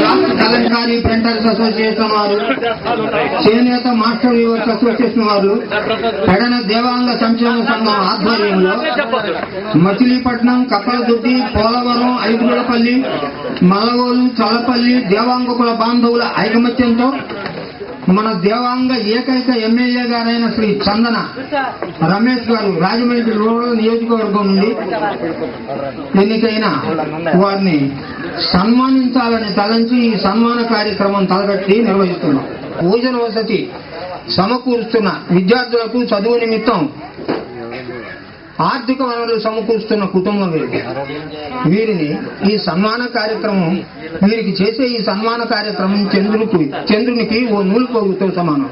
రాష్ట్ర Kalamkari printers association వారు, చేనేత మాస్టర్ వ్యూవర్స్ అసోసియేషన్ వారు, పెడన దేవాంగ సంక్షేమ సంఘం ఆధ్వర్యంలో మచిలీపట్నం, కప్పలదుడ్డి, పోలవరం, ఐదుగులపల్లి, మలగోలు, చలపల్లి దేవాంగుల బాంధవుల ఐకమత్యంతో మన దేవాంగ ఏకైక ఎమ్మెల్యే గారైన శ్రీ చందన రమేష్ గారు రాజమండ్రి రూరల్ నియోజకవర్గం నుండి ఎన్నికైన వారిని సన్మానించాలని తలంచి ఈ సన్మాన కార్యక్రమం తలపెట్టి నిర్వహిస్తున్నాం. భోజన వసతి సమకూరుస్తున్న విద్యార్థులకు చదువు నిమిత్తం ఆర్థిక వనరులు సమకూరుస్తున్న కుటుంబం వీరిని ఈ సన్మాన కార్యక్రమం వీరికి చేసే ఈ సన్మాన కార్యక్రమం చంద్రునికి ఓ నూలుపోగుతో సమానం.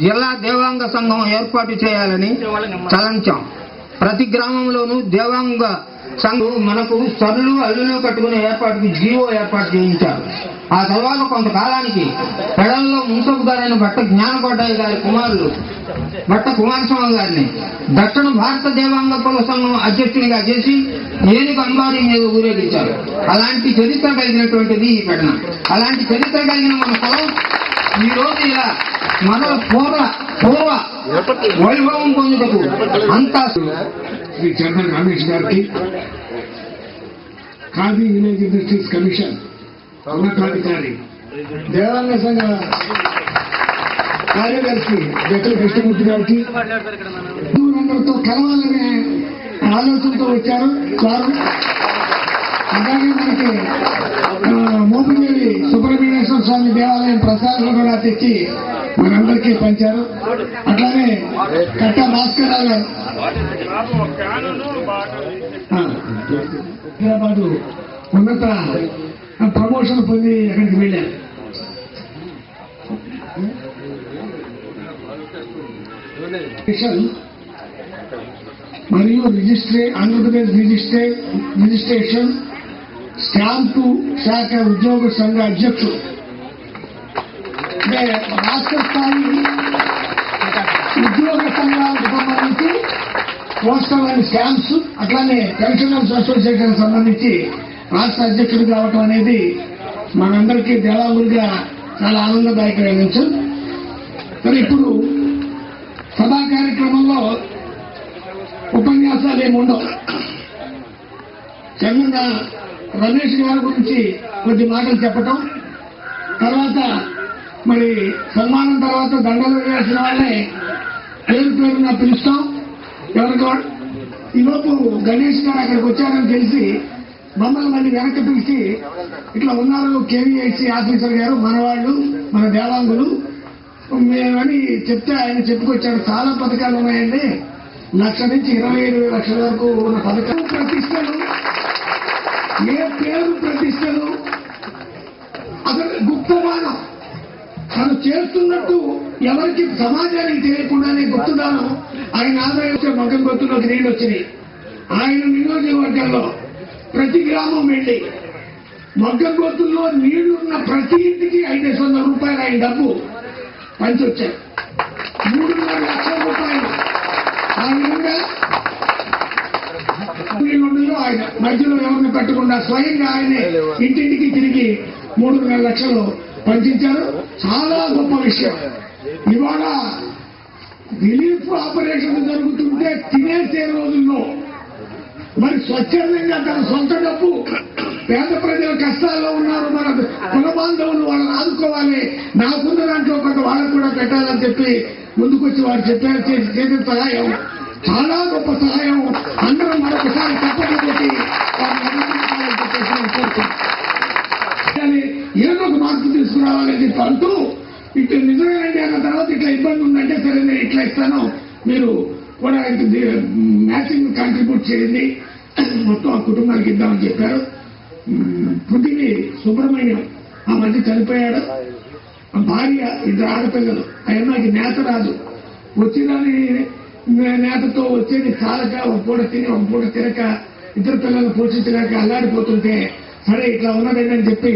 జిల్లా దేవాంగ సంఘం ఏర్పాటు చేయాలని తలంచాం. ప్రతి గ్రామంలోనూ దేవాంగ సంఘం మనకు సరులు అల్లులో కట్టుకునే ఏర్పాటుకి జీవో ఏర్పాటు చేయించారు. ఆ తర్వాత కొంతకాలానికి పెడల్లో మున్సబ్ గారైన భట్ట జ్ఞానకోటయ్య గారి కుమారులు భట్ట కుమారస్వామి గారిని దక్షిణ భారత దేవాంగ కుల సంఘం అధ్యక్షునిగా చేసి ఏనుగు అంబారీ మీద ఊరేగించారు. అలాంటి చరిత్ర కలిగినటువంటిది ఈ పెడన. అలాంటి చరిత్ర కలిగిన మన కులం ఈ రోజు ఇలా మొదల పూర్వ వైభవం పొందుటకు అంతా శ్రీ చందన్ రమేష్ గారికి, ఖాదీ విలేజ్ ఇండస్ట్రీస్ కమిషన్ ఉన్నతాధికారి, దేవాంగ సంఘ కార్యదర్శి జట్ల కృష్ణమూర్తి గారికి, అందరితో కలవాలనే ఆలోచనతో వచ్చారు వారు. అలాగే మనకి మోపిదేవి సుబ్రహ్మణ్యేశ్వర స్వామి దేవాలయం ప్రసాదాలు కూడా తెచ్చి మనందరికీ పంచారు. అట్లానే కట్ట భాస్కర్ గారు హైదరాబాద్ ఉన్నత ప్రమోషన్ పొంది అక్కడికి వెళ్ళారు. మరియు ఆంధ్రప్రదేశ్ రిజిస్ట్రేషన్ స్టాంపు శాఖ ఉద్యోగ సంఘ అధ్యక్షుడు, అంటే రాష్ట్ర స్థాయి ఉద్యోగ సంఘాలకు సంబంధించి పోస్టల్ అండ్ స్టాంప్స్, అట్లానే పెన్షనర్స్ అసోసియేషన్ సంబంధించి రాష్ట్ర అధ్యక్షుడు కావటం అనేది మనందరికీ దేవాంగులుగా చాలా ఆనందదాయకమైన విషయం. మరి ఇప్పుడు సభా కార్యక్రమంలో ఉపన్యాసాలు ఏముండవు. చంద్ర రమేష్ గారి గురించి కొద్ది మాటలు చెప్పటం, తర్వాత మరి సన్మానం తర్వాత దండలు వేసిన వాళ్ళే పేరున పిలుస్తాం. ఎవరికి ఈలోపు గణేష్ గారు అక్కడికి వచ్చారని తెలిసి మమ్మల్ని మళ్ళీ వెనక్కి పిలిచి ఇట్లా ఉన్నారు కేవీఐసీ ఆఫీసర్ గారు మనవాళ్ళు, మన దేవాంగులు మేమని చెప్తే ఆయన చెప్పుకొచ్చారు. చాలా పథకాలు ఉన్నాయండి, 1,00,000 నుంచి 25 లక్షల వరకు ఉన్న పథకాలు. ప్రతిష్టలు, ఏ పేరు ప్రతిష్టలు అసలు గుప్తదానం తను చేస్తున్నట్టు ఎవరికి సమాజానికి తెలియకుండానే గుప్తదానం. ఆయన ఆదాయం మగం గొత్తులోకి నీళ్ళు వచ్చినాయి. ఆయన నియోజకవర్గంలో ప్రతి గ్రామం వెళ్లి మగ్గం గొత్తుల్లో నీళ్లున్న ప్రతి ఇంటికి 500 రూపాయలు ఆయన డబ్బు పంచొచ్చారు. 3.5 లక్షల రూపాయలు ఆ విధంగా ఆయన మధ్యలో ఎవరిని పెట్టకుండా స్వయంగా ఆయనే ఇంటింటికి తిరిగి 3.5 లక్షలు పంచారు. చాలా గొప్ప విషయం. ఇవాళ రిలీఫ్ ఆపరేషన్ జరుగుతుంటే తినేసే రోజుల్లో మరి స్వచ్ఛందంగా తన సొంత డబ్బు పేద ప్రజల కష్టాల్లో ఉన్నారు, మన కుల బాంధవులు వాళ్ళని ఆదుకోవాలి, నాకున్న దాంట్లో కొంత వాళ్ళకు కూడా పెట్టాలని చెప్పి ముందుకొచ్చి వారు చెప్పారు. చేసిన సహాయం చాలా గొప్ప సహాయం. అందరం మరొకసారి తప్పకపోతే ఏదో ఒక మార్పు తీసుకురావాలని చెప్పి అంటూ ఇట్లా నిజమేనండి అన్న తర్వాత ఇట్లా ఇబ్బంది ఉందంటే సరే నేను ఇట్లా ఇస్తాను, మీరు కూడా మ్యాచింగ్ కాంట్రిబ్యూట్ చేయండి, మొత్తం ఆ కుటుంబానికి ఇద్దామని చెప్పారు. పుట్టిని సుబ్రహ్మణ్యం ఆ మధ్య చనిపోయాడు. భార్య 2 ఆడపిల్లలు. ఆ అమ్మాయికి నేత రాదు. వచ్చిందని నేతతో వచ్చేది చాలక ఒక పూట తిని ఒక పూట తినక 2 పిల్లలు పోషించలేక అల్లాడిపోతుంటే సరే ఇట్లా ఉన్నదండి అని చెప్పి